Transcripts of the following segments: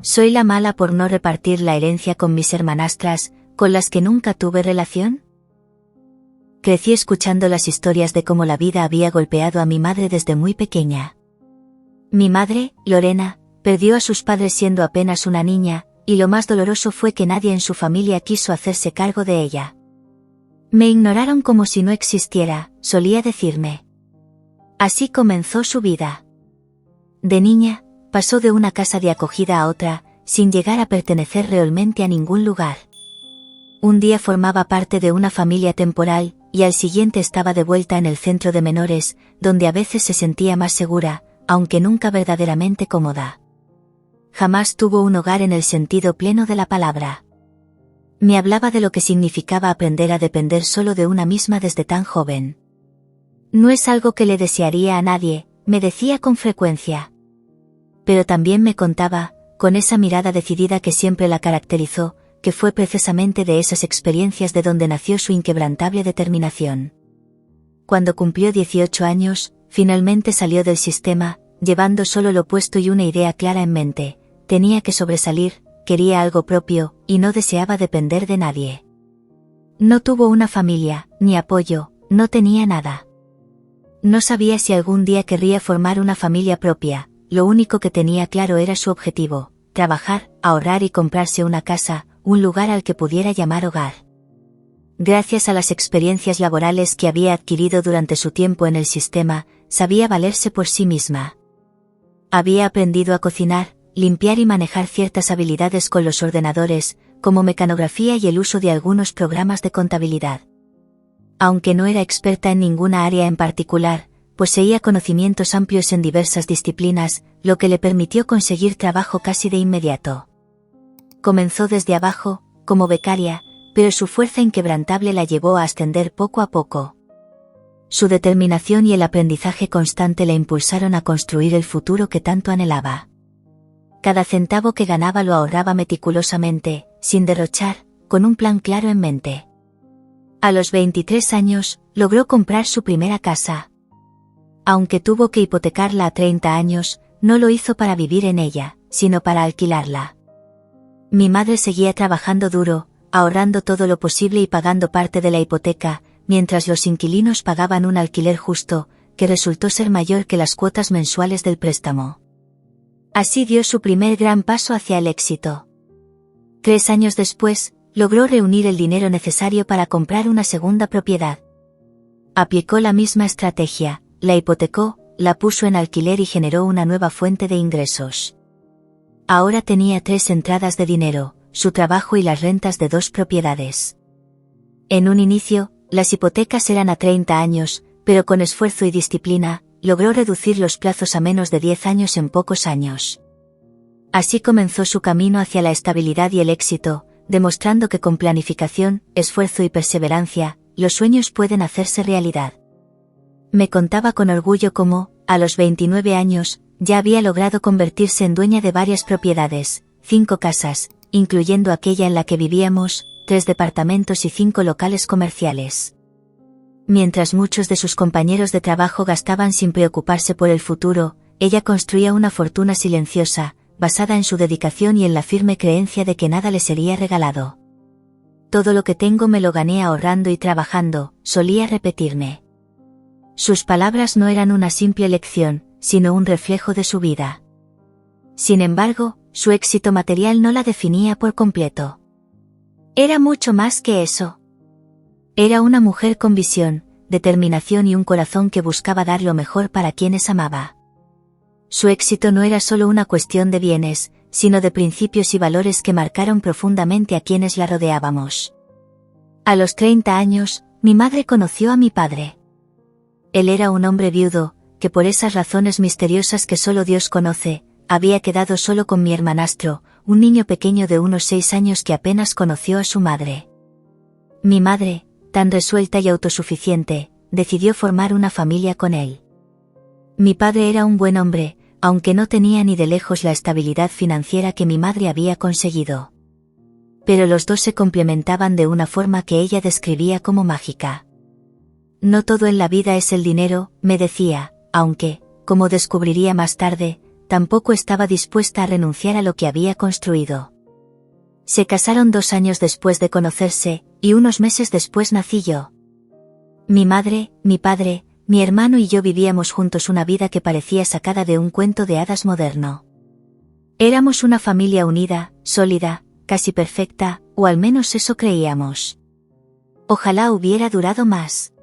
¿Soy la mala por no repartir la herencia con mis hermanastras, con las que nunca tuve relación? Crecí escuchando las historias de cómo la vida había golpeado a mi madre desde muy pequeña. Mi madre, Lorena, perdió a sus padres siendo apenas una niña, y lo más doloroso fue que nadie en su familia quiso hacerse cargo de ella. Me ignoraron como si no existiera, solía decirme. Así comenzó su vida. De niña, pasó de una casa de acogida a otra, sin llegar a pertenecer realmente a ningún lugar. Un día formaba parte de una familia temporal, y al siguiente estaba de vuelta en el centro de menores, donde a veces se sentía más segura, aunque nunca verdaderamente cómoda. Jamás tuvo un hogar en el sentido pleno de la palabra. Me hablaba de lo que significaba aprender a depender solo de una misma desde tan joven. No es algo que le desearía a nadie, me decía con frecuencia. Pero también me contaba, con esa mirada decidida que siempre la caracterizó, que fue precisamente de esas experiencias de donde nació su inquebrantable determinación. Cuando cumplió 18 años, finalmente salió del sistema, llevando solo lo opuesto y una idea clara en mente: tenía que sobresalir, quería algo propio, y no deseaba depender de nadie. No tuvo una familia, ni apoyo, no tenía nada. No sabía si algún día querría formar una familia propia, lo único que tenía claro era su objetivo: trabajar, ahorrar y comprarse una casa, un lugar al que pudiera llamar hogar. Gracias a las experiencias laborales que había adquirido durante su tiempo en el sistema, sabía valerse por sí misma. Había aprendido a cocinar, limpiar y manejar ciertas habilidades con los ordenadores, como mecanografía y el uso de algunos programas de contabilidad. Aunque no era experta en ninguna área en particular, poseía conocimientos amplios en diversas disciplinas, lo que le permitió conseguir trabajo casi de inmediato. Comenzó desde abajo, como becaria, pero su fuerza inquebrantable la llevó a ascender poco a poco. Su determinación y el aprendizaje constante la impulsaron a construir el futuro que tanto anhelaba. Cada centavo que ganaba lo ahorraba meticulosamente, sin derrochar, con un plan claro en mente. A los 23 años, logró comprar su primera casa. Aunque tuvo que hipotecarla a 30 años, no lo hizo para vivir en ella, sino para alquilarla. Mi madre seguía trabajando duro, ahorrando todo lo posible y pagando parte de la hipoteca, mientras los inquilinos pagaban un alquiler justo, que resultó ser mayor que las cuotas mensuales del préstamo. Así dio su primer gran paso hacia el éxito. 3 años después, logró reunir el dinero necesario para comprar una segunda propiedad. Aplicó la misma estrategia, la hipotecó, la puso en alquiler y generó una nueva fuente de ingresos. Ahora tenía 3 entradas de dinero, su trabajo y las rentas de 2 propiedades. En un inicio, las hipotecas eran a 30 años, pero con esfuerzo y disciplina, logró reducir los plazos a menos de 10 años en pocos años. Así comenzó su camino hacia la estabilidad y el éxito, demostrando que con planificación, esfuerzo y perseverancia, los sueños pueden hacerse realidad. Me contaba con orgullo cómo, a los 29 años, ya había logrado convertirse en dueña de varias propiedades, 5 casas, incluyendo aquella en la que vivíamos, 3 departamentos y 5 locales comerciales. Mientras muchos de sus compañeros de trabajo gastaban sin preocuparse por el futuro, ella construía una fortuna silenciosa, basada en su dedicación y en la firme creencia de que nada le sería regalado. Todo lo que tengo me lo gané ahorrando y trabajando, solía repetirme. Sus palabras no eran una simple lección, sino un reflejo de su vida. Sin embargo, su éxito material no la definía por completo. Era mucho más que eso. Era una mujer con visión, determinación y un corazón que buscaba dar lo mejor para quienes amaba. Su éxito no era solo una cuestión de bienes, sino de principios y valores que marcaron profundamente a quienes la rodeábamos. A los 30 años, mi madre conoció a mi padre. Él era un hombre viudo, que por esas razones misteriosas que solo Dios conoce, había quedado solo con mi hermanastro, un niño pequeño de unos 6 años que apenas conoció a su madre. Mi madre, tan resuelta y autosuficiente, decidió formar una familia con él. Mi padre era un buen hombre, aunque no tenía ni de lejos la estabilidad financiera que mi madre había conseguido. Pero los dos se complementaban de una forma que ella describía como mágica. No todo en la vida es el dinero, me decía, aunque, como descubriría más tarde, tampoco estaba dispuesta a renunciar a lo que había construido. Se casaron 2 años después de conocerse, y unos meses después nací yo. Mi madre, mi padre, mi hermano y yo vivíamos juntos una vida que parecía sacada de un cuento de hadas moderno. Éramos una familia unida, sólida, casi perfecta, o al menos eso creíamos. Ojalá hubiera durado más.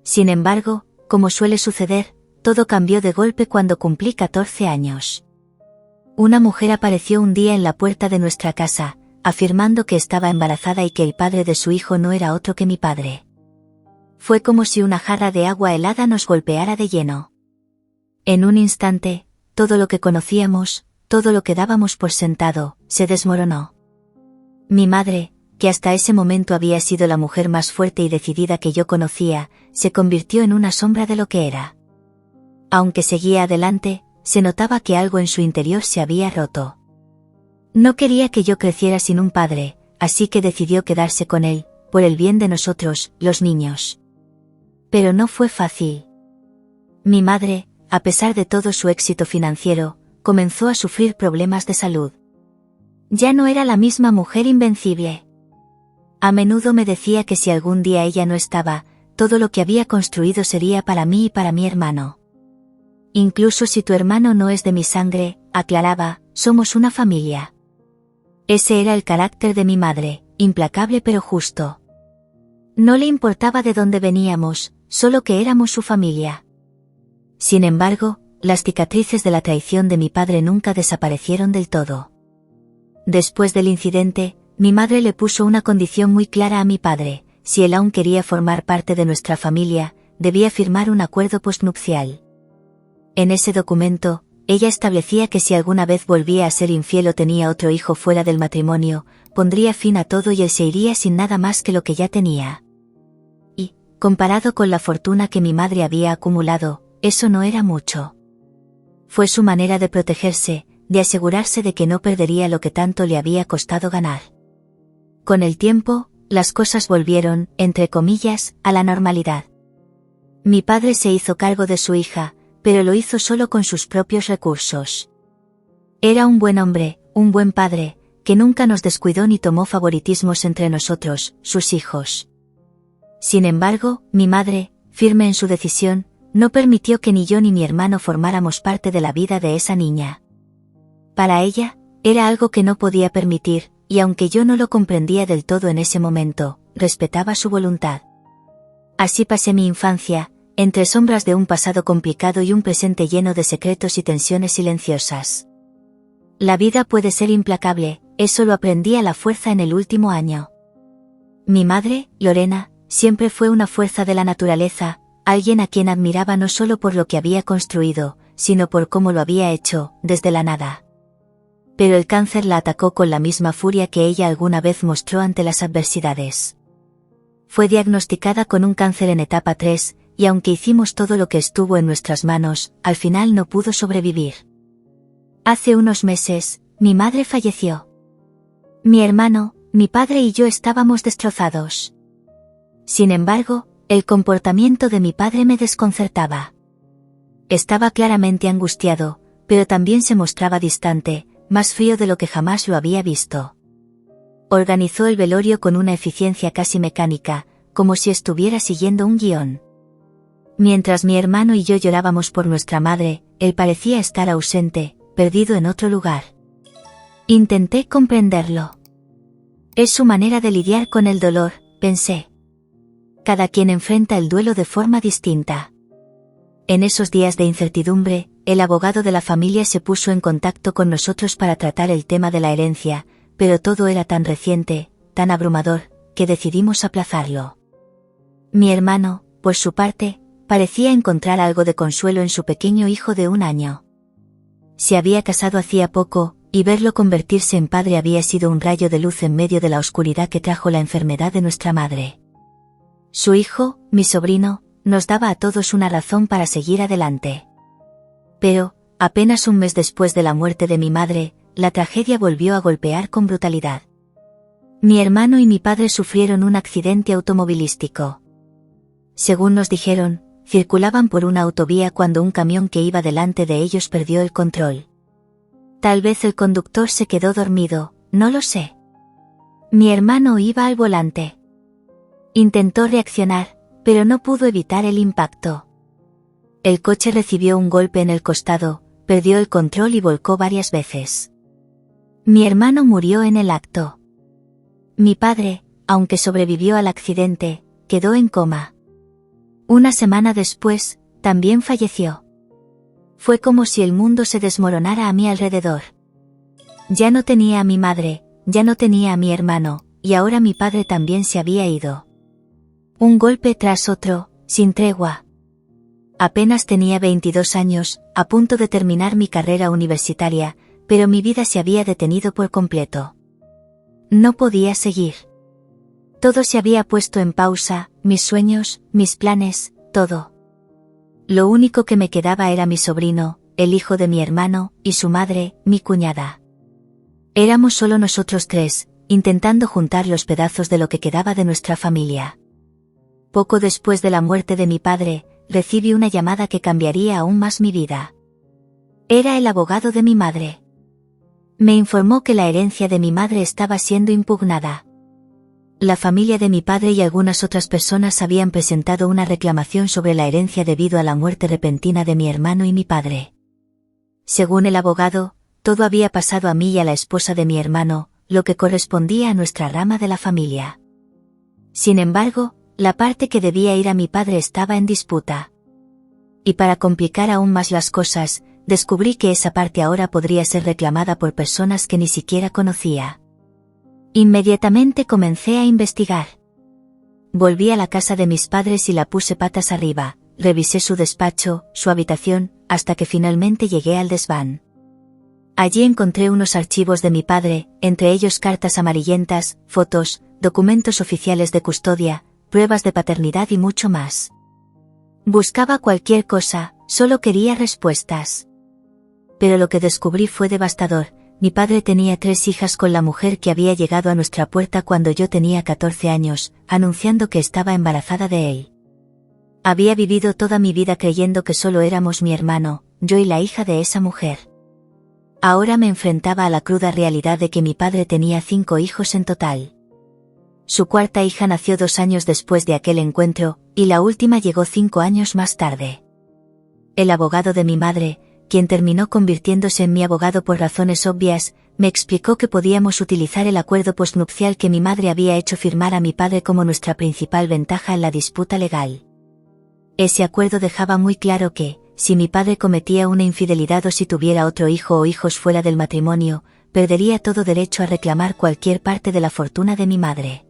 Sin embargo, como suele suceder, todo cambió de golpe cuando cumplí 14 años. Una mujer apareció un día en la puerta de nuestra casa, afirmando que estaba embarazada y que el padre de su hijo no era otro que mi padre. Fue como si una jarra de agua helada nos golpeara de lleno. En un instante, todo lo que conocíamos, todo lo que dábamos por sentado, se desmoronó. Mi madre, que hasta ese momento había sido la mujer más fuerte y decidida que yo conocía, se convirtió en una sombra de lo que era. Aunque seguía adelante, se notaba que algo en su interior se había roto. No quería que yo creciera sin un padre, así que decidió quedarse con él, por el bien de nosotros, los niños. Pero no fue fácil. Mi madre, a pesar de todo su éxito financiero, comenzó a sufrir problemas de salud. Ya no era la misma mujer invencible. A menudo me decía que si algún día ella no estaba, todo lo que había construido sería para mí y para mi hermano. Incluso si tu hermano no es de mi sangre, aclaraba, somos una familia. Ese era el carácter de mi madre, implacable pero justo. No le importaba de dónde veníamos, solo que éramos su familia. Sin embargo, las cicatrices de la traición de mi padre nunca desaparecieron del todo. Después del incidente, mi madre le puso una condición muy clara a mi padre: si él aún quería formar parte de nuestra familia, debía firmar un acuerdo postnupcial. En ese documento, ella establecía que si alguna vez volvía a ser infiel o tenía otro hijo fuera del matrimonio, pondría fin a todo y él se iría sin nada más que lo que ya tenía. Y, comparado con la fortuna que mi madre había acumulado, eso no era mucho. Fue su manera de protegerse, de asegurarse de que no perdería lo que tanto le había costado ganar. Con el tiempo, las cosas volvieron, entre comillas, a la normalidad. Mi padre se hizo cargo de su hija, pero lo hizo solo con sus propios recursos. Era un buen hombre, un buen padre, que nunca nos descuidó ni tomó favoritismos entre nosotros, sus hijos. Sin embargo, mi madre, firme en su decisión, no permitió que ni yo ni mi hermano formáramos parte de la vida de esa niña. Para ella, era algo que no podía permitir, y aunque yo no lo comprendía del todo en ese momento, respetaba su voluntad. Así pasé mi infancia, entre sombras de un pasado complicado y un presente lleno de secretos y tensiones silenciosas. La vida puede ser implacable, eso lo aprendí a la fuerza en el último año. Mi madre, Lorena, siempre fue una fuerza de la naturaleza, alguien a quien admiraba no solo por lo que había construido, sino por cómo lo había hecho, desde la nada. Pero el cáncer la atacó con la misma furia que ella alguna vez mostró ante las adversidades. Fue diagnosticada con un cáncer en etapa 3, y aunque hicimos todo lo que estuvo en nuestras manos, al final no pudo sobrevivir. Hace unos meses, mi madre falleció. Mi hermano, mi padre y yo estábamos destrozados. Sin embargo, el comportamiento de mi padre me desconcertaba. Estaba claramente angustiado, pero también se mostraba distante, más frío de lo que jamás lo había visto. Organizó el velorio con una eficiencia casi mecánica, como si estuviera siguiendo un guión. Mientras mi hermano y yo llorábamos por nuestra madre, él parecía estar ausente, perdido en otro lugar. Intenté comprenderlo. Es su manera de lidiar con el dolor, pensé. Cada quien enfrenta el duelo de forma distinta. En esos días de incertidumbre, el abogado de la familia se puso en contacto con nosotros para tratar el tema de la herencia, pero todo era tan reciente, tan abrumador, que decidimos aplazarlo. Mi hermano, por su parte, parecía encontrar algo de consuelo en su pequeño hijo de 1 año. Se había casado hacía poco, y verlo convertirse en padre había sido un rayo de luz en medio de la oscuridad que trajo la enfermedad de nuestra madre. Su hijo, mi sobrino, nos daba a todos una razón para seguir adelante. Pero, apenas un mes después de la muerte de mi madre, la tragedia volvió a golpear con brutalidad. Mi hermano y mi padre sufrieron un accidente automovilístico. Según nos dijeron, circulaban por una autovía cuando un camión que iba delante de ellos perdió el control. Tal vez el conductor se quedó dormido, no lo sé. Mi hermano iba al volante. Intentó reaccionar, pero no pudo evitar el impacto. El coche recibió un golpe en el costado, perdió el control y volcó varias veces. Mi hermano murió en el acto. Mi padre, aunque sobrevivió al accidente, quedó en coma. Una semana después, también falleció. Fue como si el mundo se desmoronara a mi alrededor. Ya no tenía a mi madre, ya no tenía a mi hermano, y ahora mi padre también se había ido. Un golpe tras otro, sin tregua. Apenas tenía 22 años, a punto de terminar mi carrera universitaria, pero mi vida se había detenido por completo. No podía seguir. Todo se había puesto en pausa, mis sueños, mis planes, todo. Lo único que me quedaba era mi sobrino, el hijo de mi hermano, y su madre, mi cuñada. Éramos solo nosotros tres, intentando juntar los pedazos de lo que quedaba de nuestra familia. Poco después de la muerte de mi padre, recibí una llamada que cambiaría aún más mi vida. Era el abogado de mi madre. Me informó que la herencia de mi madre estaba siendo impugnada. La familia de mi padre y algunas otras personas habían presentado una reclamación sobre la herencia debido a la muerte repentina de mi hermano y mi padre. Según el abogado, todo había pasado a mí y a la esposa de mi hermano, lo que correspondía a nuestra rama de la familia. Sin embargo, la parte que debía ir a mi padre estaba en disputa. Y para complicar aún más las cosas, descubrí que esa parte ahora podría ser reclamada por personas que ni siquiera conocía. Inmediatamente comencé a investigar. Volví a la casa de mis padres y la puse patas arriba, revisé su despacho, su habitación, hasta que finalmente llegué al desván. Allí encontré unos archivos de mi padre, entre ellos cartas amarillentas, fotos, documentos oficiales de custodia, pruebas de paternidad y mucho más. Buscaba cualquier cosa, solo quería respuestas. Pero lo que descubrí fue devastador. Mi padre tenía 3 hijas con la mujer que había llegado a nuestra puerta cuando yo tenía 14 años, anunciando que estaba embarazada de él. Había vivido toda mi vida creyendo que solo éramos mi hermano, yo y la hija de esa mujer. Ahora me enfrentaba a la cruda realidad de que mi padre tenía 5 hijos en total. Su cuarta hija nació 2 años después de aquel encuentro, y la última llegó 5 años más tarde. El abogado de mi madre, quien terminó convirtiéndose en mi abogado por razones obvias, me explicó que podíamos utilizar el acuerdo postnupcial que mi madre había hecho firmar a mi padre como nuestra principal ventaja en la disputa legal. Ese acuerdo dejaba muy claro que, si mi padre cometía una infidelidad o si tuviera otro hijo o hijos fuera del matrimonio, perdería todo derecho a reclamar cualquier parte de la fortuna de mi madre.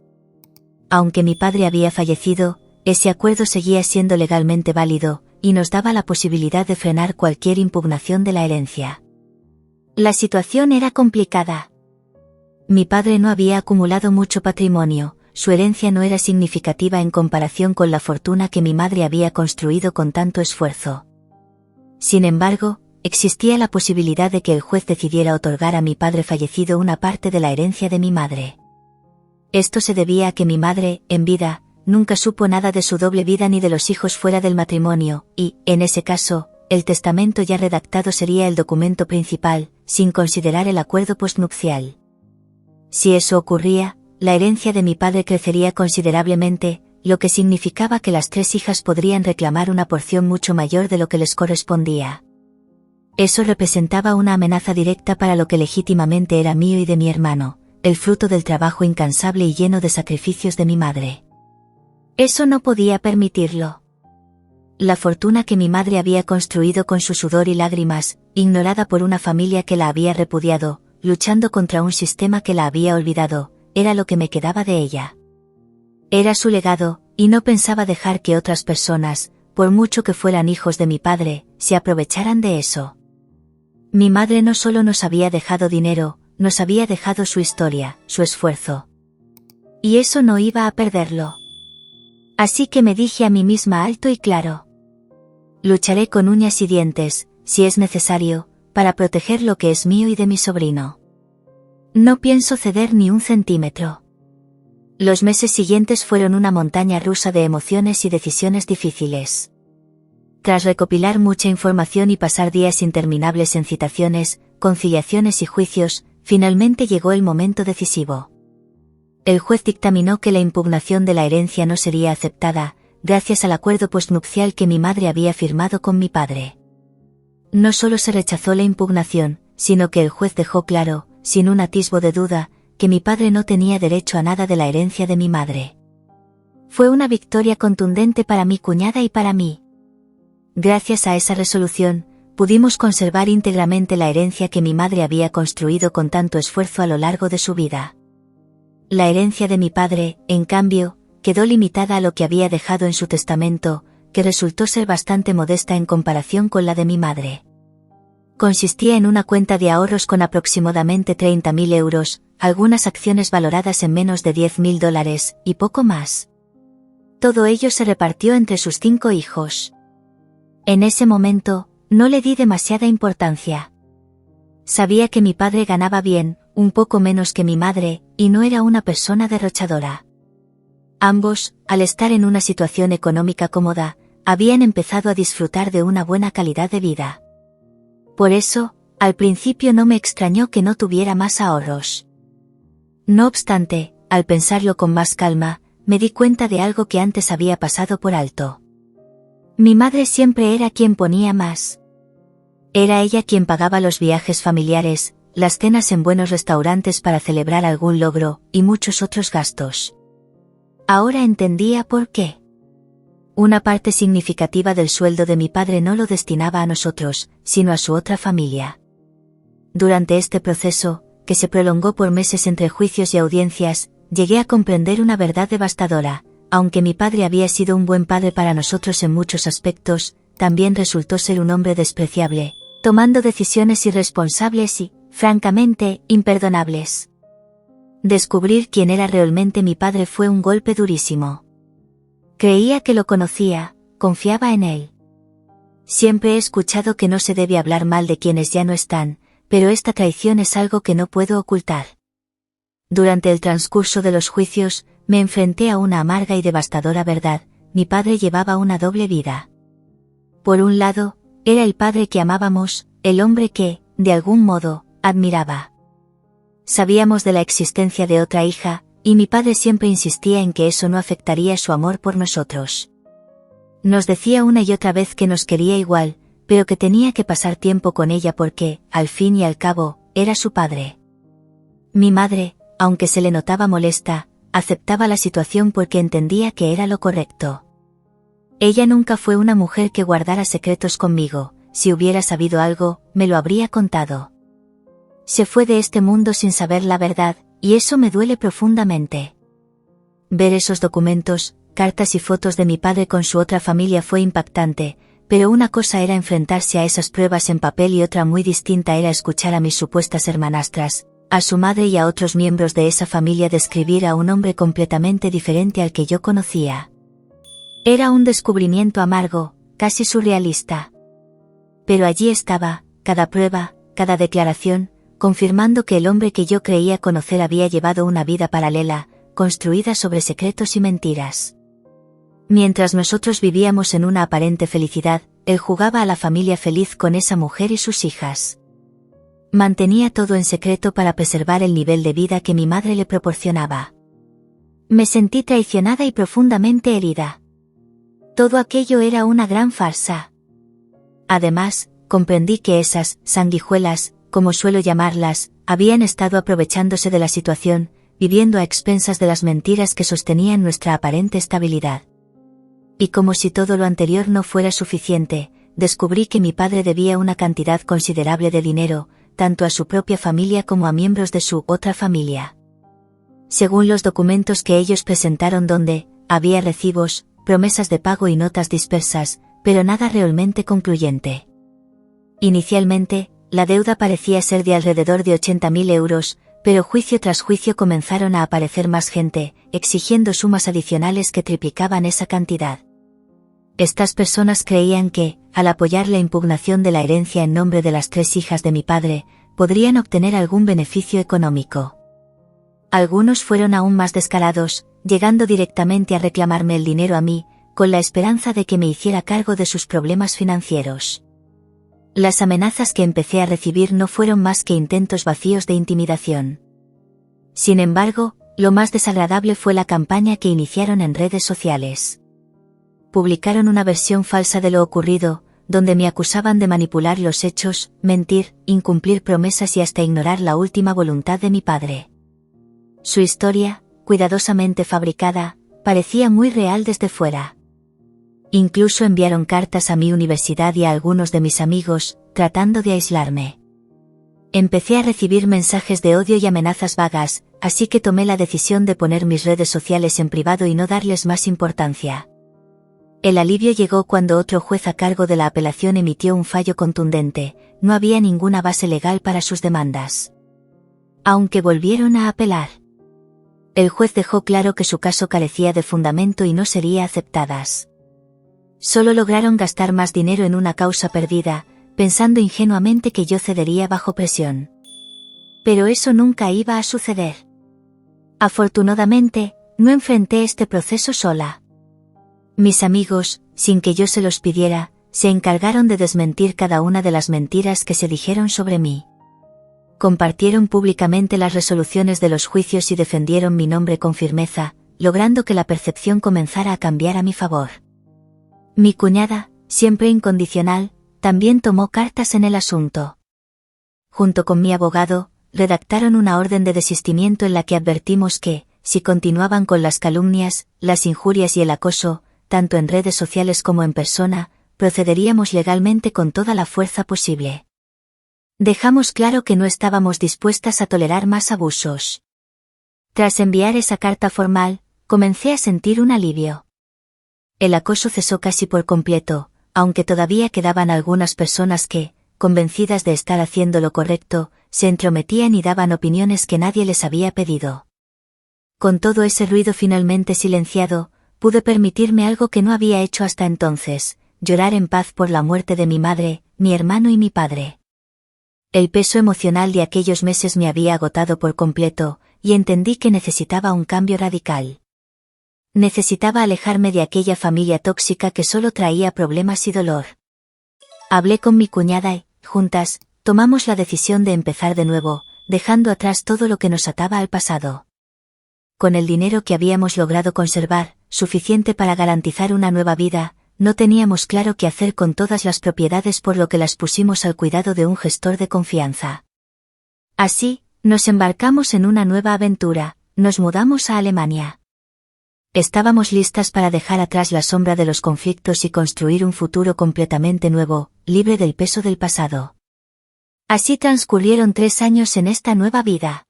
Aunque mi padre había fallecido, ese acuerdo seguía siendo legalmente válido, y nos daba la posibilidad de frenar cualquier impugnación de la herencia. La situación era complicada. Mi padre no había acumulado mucho patrimonio, su herencia no era significativa en comparación con la fortuna que mi madre había construido con tanto esfuerzo. Sin embargo, existía la posibilidad de que el juez decidiera otorgar a mi padre fallecido una parte de la herencia de mi madre. Esto se debía a que mi madre, en vida, nunca supo nada de su doble vida ni de los hijos fuera del matrimonio, y, en ese caso, el testamento ya redactado sería el documento principal, sin considerar el acuerdo postnupcial. Si eso ocurría, la herencia de mi padre crecería considerablemente, lo que significaba que las 3 hijas podrían reclamar una porción mucho mayor de lo que les correspondía. Eso representaba una amenaza directa para lo que legítimamente era mío y de mi hermano, el fruto del trabajo incansable y lleno de sacrificios de mi madre. Eso no podía permitirlo. La fortuna que mi madre había construido con su sudor y lágrimas, ignorada por una familia que la había repudiado, luchando contra un sistema que la había olvidado, era lo que me quedaba de ella. Era su legado, y no pensaba dejar que otras personas, por mucho que fueran hijos de mi padre, se aprovecharan de eso. Mi madre no solo nos había dejado dinero, nos había dejado su historia, su esfuerzo. Y eso no iba a perderlo. Así que me dije a mí misma alto y claro. Lucharé con uñas y dientes, si es necesario, para proteger lo que es mío y de mi sobrino. No pienso ceder ni un centímetro. Los meses siguientes fueron una montaña rusa de emociones y decisiones difíciles. Tras recopilar mucha información y pasar días interminables en citaciones, conciliaciones y juicios, finalmente llegó el momento decisivo. El juez dictaminó que la impugnación de la herencia no sería aceptada, gracias al acuerdo postnupcial que mi madre había firmado con mi padre. No solo se rechazó la impugnación, sino que el juez dejó claro, sin un atisbo de duda, que mi padre no tenía derecho a nada de la herencia de mi madre. Fue una victoria contundente para mi cuñada y para mí. Gracias a esa resolución, pudimos conservar íntegramente la herencia que mi madre había construido con tanto esfuerzo a lo largo de su vida. La herencia de mi padre, en cambio, quedó limitada a lo que había dejado en su testamento, que resultó ser bastante modesta en comparación con la de mi madre. Consistía en una cuenta de ahorros con aproximadamente 30.000 euros, algunas acciones valoradas en menos de $10.000, y poco más. Todo ello se repartió entre sus 5 hijos. En ese momento, no le di demasiada importancia. Sabía que mi padre ganaba bien, un poco menos que mi madre, y no era una persona derrochadora. Ambos, al estar en una situación económica cómoda, habían empezado a disfrutar de una buena calidad de vida. Por eso, al principio no me extrañó que no tuviera más ahorros. No obstante, al pensarlo con más calma, me di cuenta de algo que antes había pasado por alto. Mi madre siempre era quien ponía más. Era ella quien pagaba los viajes familiares, las cenas en buenos restaurantes para celebrar algún logro, y muchos otros gastos. Ahora entendía por qué. Una parte significativa del sueldo de mi padre no lo destinaba a nosotros, sino a su otra familia. Durante este proceso, que se prolongó por meses entre juicios y audiencias, llegué a comprender una verdad devastadora: aunque mi padre había sido un buen padre para nosotros en muchos aspectos, también resultó ser un hombre despreciable, tomando decisiones irresponsables y, francamente, imperdonables. Descubrir quién era realmente mi padre fue un golpe durísimo. Creía que lo conocía, confiaba en él. Siempre he escuchado que no se debe hablar mal de quienes ya no están, pero esta traición es algo que no puedo ocultar. Durante el transcurso de los juicios, me enfrenté a una amarga y devastadora verdad: mi padre llevaba una doble vida. Por un lado, era el padre que amábamos, el hombre que, de algún modo, admiraba. Sabíamos de la existencia de otra hija, y mi padre siempre insistía en que eso no afectaría su amor por nosotros. Nos decía una y otra vez que nos quería igual, pero que tenía que pasar tiempo con ella porque, al fin y al cabo, era su padre. Mi madre, aunque se le notaba molesta, aceptaba la situación porque entendía que era lo correcto. Ella nunca fue una mujer que guardara secretos conmigo. Si hubiera sabido algo, me lo habría contado. Se fue de este mundo sin saber la verdad, y eso me duele profundamente. Ver esos documentos, cartas y fotos de mi padre con su otra familia fue impactante, pero una cosa era enfrentarse a esas pruebas en papel y otra muy distinta era escuchar a mis supuestas hermanastras, a su madre y a otros miembros de esa familia describir a un hombre completamente diferente al que yo conocía. Era un descubrimiento amargo, casi surrealista. Pero allí estaba, cada prueba, cada declaración, confirmando que el hombre que yo creía conocer había llevado una vida paralela, construida sobre secretos y mentiras. Mientras nosotros vivíamos en una aparente felicidad, él jugaba a la familia feliz con esa mujer y sus hijas. Mantenía todo en secreto para preservar el nivel de vida que mi madre le proporcionaba. Me sentí traicionada y profundamente herida. Todo aquello era una gran farsa. Además, comprendí que esas sanguijuelas, como suelo llamarlas, habían estado aprovechándose de la situación, viviendo a expensas de las mentiras que sostenían nuestra aparente estabilidad. Y como si todo lo anterior no fuera suficiente, descubrí que mi padre debía una cantidad considerable de dinero, tanto a su propia familia como a miembros de su otra familia. Según los documentos que ellos presentaron donde, había recibos, promesas de pago y notas dispersas, pero nada realmente concluyente. Inicialmente, la deuda parecía ser de alrededor de 80.000 euros, pero juicio tras juicio comenzaron a aparecer más gente, exigiendo sumas adicionales que triplicaban esa cantidad. Estas personas creían que, al apoyar la impugnación de la herencia en nombre de las 3 hijas de mi padre, podrían obtener algún beneficio económico. Algunos fueron aún más descarados, llegando directamente a reclamarme el dinero a mí, con la esperanza de que me hiciera cargo de sus problemas financieros. Las amenazas que empecé a recibir no fueron más que intentos vacíos de intimidación. Sin embargo, lo más desagradable fue la campaña que iniciaron en redes sociales. Publicaron una versión falsa de lo ocurrido, donde me acusaban de manipular los hechos, mentir, incumplir promesas y hasta ignorar la última voluntad de mi padre. Su historia, cuidadosamente fabricada, parecía muy real desde fuera. Incluso enviaron cartas a mi universidad y a algunos de mis amigos, tratando de aislarme. Empecé a recibir mensajes de odio y amenazas vagas, así que tomé la decisión de poner mis redes sociales en privado y no darles más importancia. El alivio llegó cuando otro juez a cargo de la apelación emitió un fallo contundente: no había ninguna base legal para sus demandas. Aunque volvieron a apelar. El juez dejó claro que su caso carecía de fundamento y no sería aceptadas. Solo lograron gastar más dinero en una causa perdida, pensando ingenuamente que yo cedería bajo presión. Pero eso nunca iba a suceder. Afortunadamente, no enfrenté este proceso sola. Mis amigos, sin que yo se los pidiera, se encargaron de desmentir cada una de las mentiras que se dijeron sobre mí. Compartieron públicamente las resoluciones de los juicios y defendieron mi nombre con firmeza, logrando que la percepción comenzara a cambiar a mi favor. Mi cuñada, siempre incondicional, también tomó cartas en el asunto. Junto con mi abogado, redactaron una orden de desistimiento en la que advertimos que, si continuaban con las calumnias, las injurias y el acoso, tanto en redes sociales como en persona, procederíamos legalmente con toda la fuerza posible. Dejamos claro que no estábamos dispuestas a tolerar más abusos. Tras enviar esa carta formal, comencé a sentir un alivio. El acoso cesó casi por completo, aunque todavía quedaban algunas personas que, convencidas de estar haciendo lo correcto, se entrometían y daban opiniones que nadie les había pedido. Con todo ese ruido finalmente silenciado, pude permitirme algo que no había hecho hasta entonces: llorar en paz por la muerte de mi madre, mi hermano y mi padre. El peso emocional de aquellos meses me había agotado por completo, y entendí que necesitaba un cambio radical. Necesitaba alejarme de aquella familia tóxica que solo traía problemas y dolor. Hablé con mi cuñada y, juntas, tomamos la decisión de empezar de nuevo, dejando atrás todo lo que nos ataba al pasado. Con el dinero que habíamos logrado conservar, suficiente para garantizar una nueva vida, no teníamos claro qué hacer con todas las propiedades, por lo que las pusimos al cuidado de un gestor de confianza. Así, nos embarcamos en una nueva aventura, nos mudamos a Alemania. Estábamos listas para dejar atrás la sombra de los conflictos y construir un futuro completamente nuevo, libre del peso del pasado. Así transcurrieron 3 años en esta nueva vida.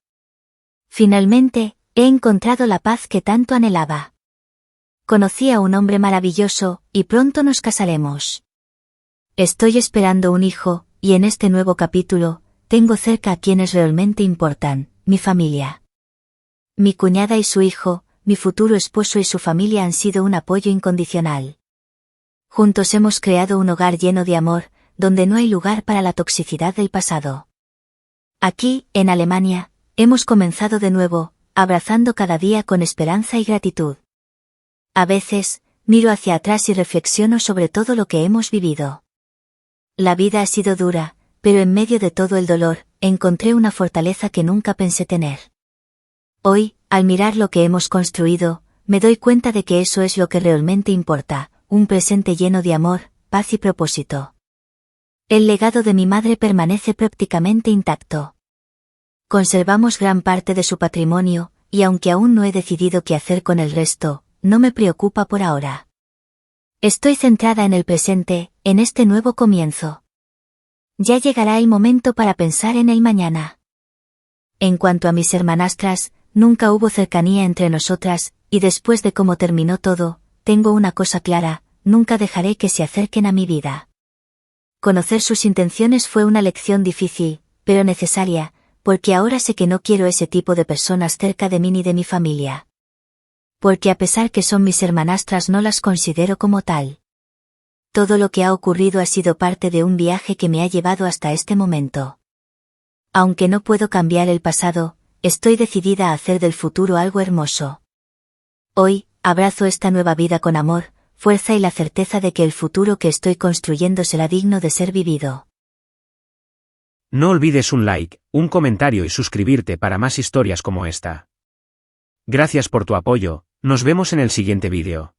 Finalmente, he encontrado la paz que tanto anhelaba. Conocí a un hombre maravilloso, y pronto nos casaremos. Estoy esperando un hijo, y en este nuevo capítulo, tengo cerca a quienes realmente importan: mi familia. Mi cuñada y su hijo, mi futuro esposo y su familia han sido un apoyo incondicional. Juntos hemos creado un hogar lleno de amor, donde no hay lugar para la toxicidad del pasado. Aquí, en Alemania, hemos comenzado de nuevo, abrazando cada día con esperanza y gratitud. A veces, miro hacia atrás y reflexiono sobre todo lo que hemos vivido. La vida ha sido dura, pero en medio de todo el dolor, encontré una fortaleza que nunca pensé tener. Hoy, al mirar lo que hemos construido, me doy cuenta de que eso es lo que realmente importa: un presente lleno de amor, paz y propósito. El legado de mi madre permanece prácticamente intacto. Conservamos gran parte de su patrimonio, y aunque aún no he decidido qué hacer con el resto, no me preocupa por ahora. Estoy centrada en el presente, en este nuevo comienzo. Ya llegará el momento para pensar en el mañana. En cuanto a mis hermanastras, nunca hubo cercanía entre nosotras, y después de cómo terminó todo, tengo una cosa clara: nunca dejaré que se acerquen a mi vida. Conocer sus intenciones fue una lección difícil, pero necesaria, porque ahora sé que no quiero ese tipo de personas cerca de mí ni de mi familia. Porque a pesar que son mis hermanastras, no las considero como tal. Todo lo que ha ocurrido ha sido parte de un viaje que me ha llevado hasta este momento. Aunque no puedo cambiar el pasado, estoy decidida a hacer del futuro algo hermoso. Hoy, abrazo esta nueva vida con amor, fuerza y la certeza de que el futuro que estoy construyendo será digno de ser vivido. No olvides un like, un comentario y suscribirte para más historias como esta. Gracias por tu apoyo, nos vemos en el siguiente vídeo.